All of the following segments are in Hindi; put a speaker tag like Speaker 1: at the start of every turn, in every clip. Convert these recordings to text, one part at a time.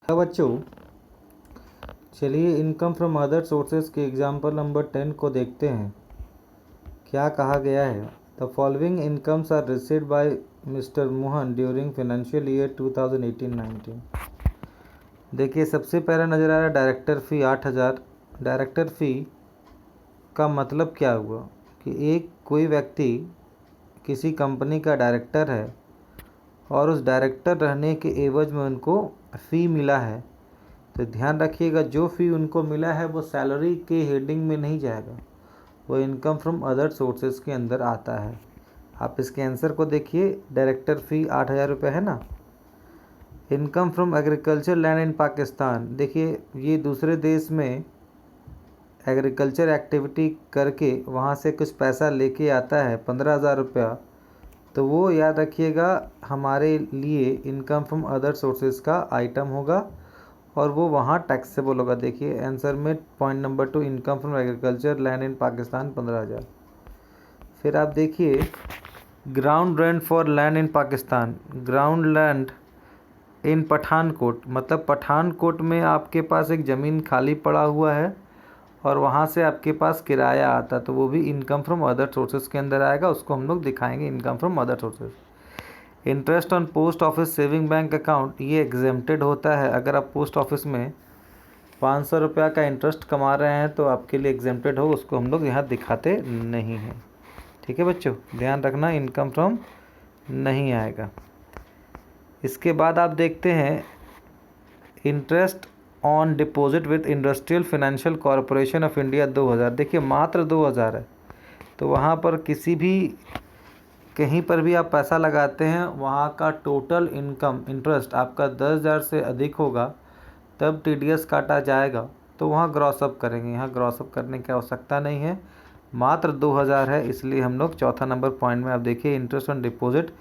Speaker 1: है बच्चों। चलिए इनकम फ्रॉम अदर सोर्सेज के एग्जाम्पल नंबर 10 को देखते हैं। क्या कहा गया है? The following incomes are received by mister Mohan during financial year 2018-19। देखिए सबसे पहला नज़र आ रहा है डायरेक्टर फ़ी 8,000। डायरेक्टर फ़ी का मतलब क्या हुआ कि एक कोई व्यक्ति किसी कंपनी का डायरेक्टर है और उस डायरेक्टर रहने के एवज में उनको फ़ी मिला है। तो ध्यान रखिएगा जो फ़ी उनको मिला है वो सैलरी के हेडिंग में नहीं जाएगा, वो इनकम फ्रॉम अदर सोर्सेज के अंदर आता है। आप इसके आंसर को देखिए, डायरेक्टर फ़ी 8,000 रुपये है ना। Income from agriculture land in Pakistan, देखिए ये दूसरे देश में एग्रीकल्चर एक्टिविटी करके वहाँ से कुछ पैसा लेके आता है 15,000 रुपया, तो वो याद रखिएगा हमारे लिए इनकम फ्रॉम अदर सोर्सेज का आइटम होगा और वो वहाँ टैक्सेबल होगा। देखिए आंसर में point number 2 income from agriculture land in Pakistan 15,000। फिर आप देखिए ground rent for land in Pakistan, ground land in Pathankot, मतलब पठानकोट में आपके पास एक ज़मीन खाली पड़ा हुआ है और वहाँ से आपके पास किराया आता, तो वो भी इनकम फ्रॉम अदर सोर्सेज के अंदर आएगा, उसको हम लोग दिखाएंगे income from other sources. Interest on post office saving bank account, ये एग्जेम्प्टेड होता है। अगर आप पोस्ट ऑफिस में 500 रुपया का इंटरेस्ट कमा रहे हैं तो आपके लिए एग्जेम्प्टेड हो, उसको हम लोग यहाँ दिखाते नहीं हैं। ठीक है बच्चों, ध्यान रखना इनकम फ्रॉम नहीं आएगा। इसके बाद आप देखते हैं interest on deposit with industrial financial corporation of India 2000। देखिए मात्र 2000 है, तो वहाँ पर किसी भी कहीं पर भी आप पैसा लगाते हैं वहाँ का टोटल इनकम इंटरेस्ट आपका 10,000 से अधिक होगा तब टीडीएस काटा जाएगा, तो वहाँ ग्रॉसअप करेंगे। यहाँ ग्रॉसअप करने की आवश्यकता नहीं है, मात्र 2000 है, इसलिए हम लोग चौथा नंबर पॉइंट में आप देखिए interest on deposit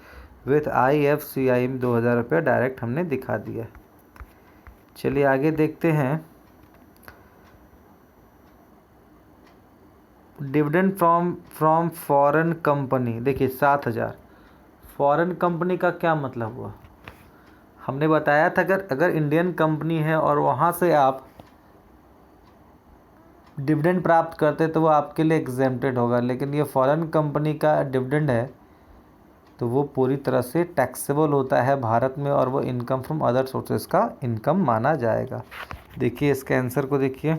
Speaker 1: with IFCI में 2000 रुपया डायरेक्ट हमने दिखा दिया। चलिए आगे देखते हैं डिविडेंड फ्रॉम फॉरेन कंपनी। देखिए 7,000। फॉरेन कंपनी का क्या मतलब हुआ? हमने बताया था अगर इंडियन कंपनी है और वहाँ से आप डिविडेंड प्राप्त करते तो वो आपके लिए एग्जेम्प्टेड होगा, लेकिन ये फॉरेन कंपनी का डिविडेंड है तो वो पूरी तरह से टैक्सेबल होता है भारत में और वो इनकम फ्रॉम अदर सोर्सेज का इनकम माना जाएगा। देखिए इसके आंसर को देखिए,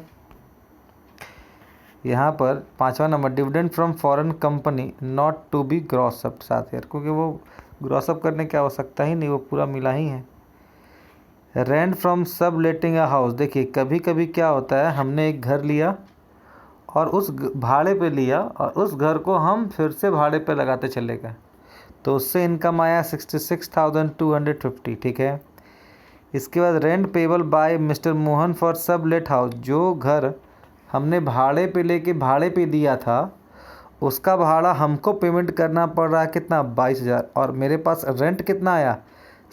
Speaker 1: यहाँ पर 5वां number dividend from foreign company not to be gross up 7,000, क्योंकि वो ग्रॉसअप करने की आवश्यकता ही नहीं, वो पूरा मिला ही है। रेंट फ्रॉम सब लेटिंग अ हाउस, देखिए कभी कभी क्या होता है हमने एक घर लिया और उस भाड़े पे लिया और उस घर को हम फिर से भाड़े पे लगाते चले गए, तो उससे इनकम आया 66,250। ठीक है। इसके बाद rent payable by mister Mohan for सब लेट हाउस, जो घर हमने भाड़े पे लेके भाड़े पे दिया था उसका भाड़ा हमको पेमेंट करना पड़ रहा है कितना, 22,000, और मेरे पास रेंट कितना आया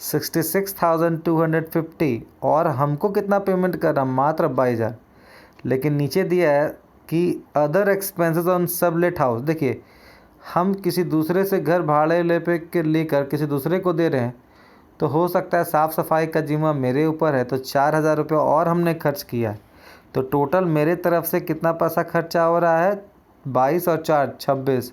Speaker 1: 66,250 और हमको कितना पेमेंट करना, मात्र 22,000। लेकिन नीचे दिया है कि अदर एक्सपेंसेस ऑन सब लेट हाउस, देखिए हम किसी दूसरे से घर भाड़े लेकर किसी दूसरे को दे रहे हैं, तो हो सकता है साफ़ सफाई का जिम्मा मेरे ऊपर है, तो 4,000 रुपये और हमने खर्च किया है, तो टोटल मेरे तरफ से कितना पैसा खर्चा हो रहा है, 22 और 4 26,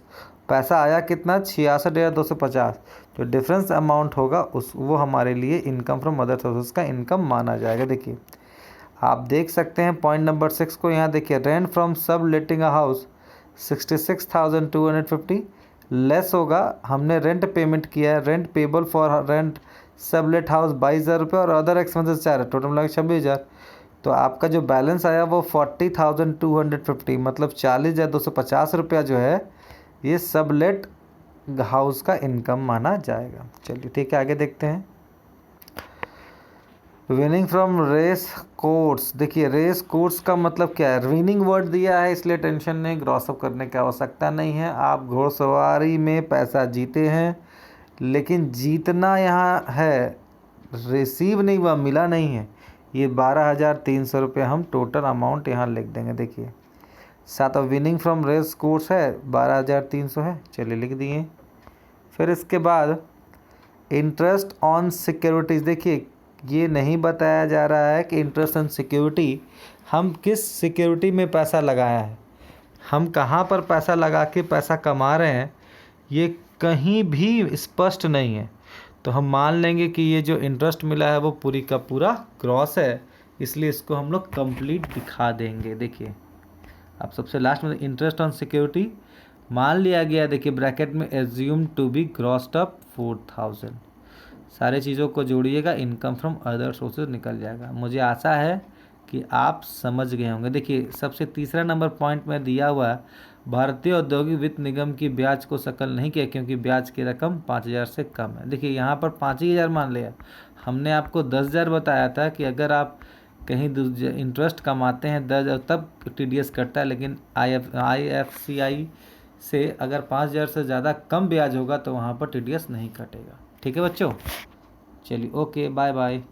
Speaker 1: पैसा आया कितना 66,250। जो डिफरेंस अमाउंट होगा वो हमारे लिए इनकम फ्रॉम अदर सोर्सेज का इनकम माना जाएगा। देखिए आप देख सकते हैं पॉइंट नंबर 6 को, यहाँ देखिए रेंट फ्रॉम सब लेटिंग अ हाउस 66,250 लेस होगा, हमने रेंट पेमेंट किया है, रेंट पेबल फॉर रेंट सब लेट हाउस 22,000 रुपये और अदर एक्सपेंसेस 4 है, टोटल मिला 26,000। तो आपका जो बैलेंस आया वो 40,250, मतलब 40,250 रुपया जो है ये सब लेट हाउस का इनकम माना जाएगा। चलिए ठीक है, आगे देखते हैं। विनिंग फ्रॉम रेस कोर्स, देखिए रेस कोर्स का मतलब क्या है, विनिंग वर्ड दिया है इसलिए टेंशन नहीं, ग्रॉसअप करने की आवश्यकता नहीं है। आप घोड़सवारी में पैसा जीते हैं, लेकिन जीतना यहाँ है, रिसीव नहीं हुआ, मिला नहीं है। ये 12,300 रुपये हम टोटल अमाउंट यहाँ लिख देंगे। देखिए साथ विनिंग फ्रॉम रेस कोर्स है 12,300 है, चलिए लिख दिए। फिर इसके बाद इंटरेस्ट ऑन सिक्योरिटीज़, देखिए ये नहीं बताया जा रहा है कि इंटरेस्ट ऑन सिक्योरिटी हम किस सिक्योरिटी में पैसा लगाया है, हम कहाँ पर पैसा लगा के पैसा कमा रहे हैं, ये कहीं भी स्पष्ट नहीं है। तो हम मान लेंगे कि ये जो इंटरेस्ट मिला है वो पूरी का पूरा ग्रॉस है, इसलिए इसको हम लोग कंप्लीट दिखा देंगे। देखिए अब सबसे लास्ट में इंटरेस्ट ऑन सिक्योरिटी मान लिया गया, देखिए ब्रैकेट में assume to be grossed up 4000। सारे चीज़ों को जोड़िएगा, इनकम फ्रॉम अदर सोर्सेज निकल जाएगा। मुझे आशा है कि आप समझ गए होंगे। देखिए सबसे तीसरा नंबर पॉइंट में दिया हुआ है, भारतीय औद्योगिक वित्त निगम की ब्याज को शकल नहीं किया क्योंकि ब्याज की रकम 5000 से कम है। देखिए यहाँ पर 5000 मान लिया, हमने आपको 10,000 बताया था कि अगर आप कहीं इंटरेस्ट कमाते हैं 10,000 तब TDS कटता है, लेकिन IFCI से अगर 5000 से ज़्यादा कम ब्याज होगा तो वहाँ पर TDS नहीं कटेगा। ठीक है बच्चों, चलिए ओके बाय बाय।